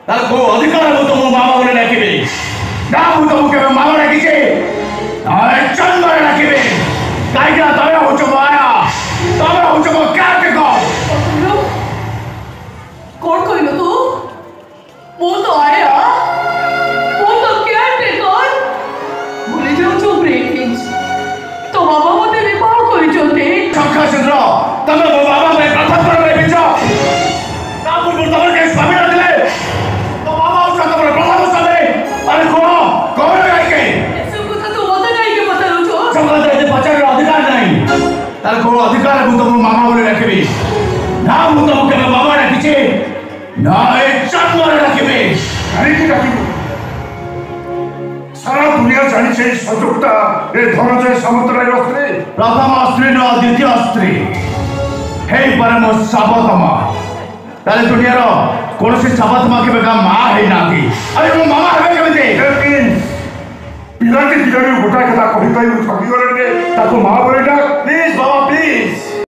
ତାକୁ ଅଧିକାର ମୁଁ ତମ ମାମା ବୋଲି ଡାକିବି। ନା ମୁଁ ତମକୁ କେବେ ମାମା ଡାକିଛି? ଚନ୍ଦରେ ଡାକିବି। କାହିଁକି ନା ତମେ ହଉଛ ମୋ ଆୟା, ତମେ ହଉଛ ମୋ କେୟାରଟେକର। କଣ କହିଲୁ ତୁ? ମୁଁ ତ ଆୟା, ମୁଁ ତ କେୟାରଟେକର। ଭୁଲି ଯାଉଛୁ ବ୍ରେକିଂସ୍, ତୋ ବାବା ମତେ ବିବାହ କରିଛନ୍ତି। ଶଙ୍ଖାସୁଦ୍ର, ତମେ ମୋ ବାବା ପାଇଁ ପ୍ରଥମ ଥର ପାଇଁ ବିଛ। ତା ପୂର୍ବରୁ ତମର କେହି ସ୍ୱାମୀ ନଥିଲେ। ତୋ ବାବା ହଉଛ ତମର ପ୍ରଥମ ସ୍ୱାମୀ। ଆରେ କଣ କାହିଁକି ଏସବୁ କଥା ତୁ ମତେ କାହିଁକି ପଚାରୁଛୁ? ଯଦି ପଚାରିବାର ଅଧିକାର ନାହିଁ ତାହେଲେ କୋଉ ଅଧିକାର ମୁଁ ତମକୁ ମାମା ବୋଲି ଡାକିବି? ନା ମୁଁ ତମକୁ କେବେ ମାମା ଡାକିଛି? ନା ଏ ଜନ୍ମରେ ଡାକିବି। କାହିଁକି ଡାକିବୁ? ସାରା ଦୁନିଆ ଜାଣିছে এই সুযোগটা এই ধনঞ্জয় সামন্তরায়ের স্ত্রী। প্রথম স্ত্রী নয়, দ্বিতীয় স্ত্রী ହେଇପାରେ ମୋ ସାବତମା। ତାହେଲେ ଦୁନିଆର କୌଣସି ସାବତମା କେବେ କା ମା ହେଇନାହାନ୍ତି। ଆରେ ମୋ ମାମା ହେବେ କେମିତି? ପିଲାଟି ଦିନରେ ଗୋଟା କଥା କହିପାରିବୁ ଠକିଗଲେ ତାକୁ ମା ବୋଲି ଡାକ। ପ୍ଲିଜ ବାବା ପ୍ଲିଜ।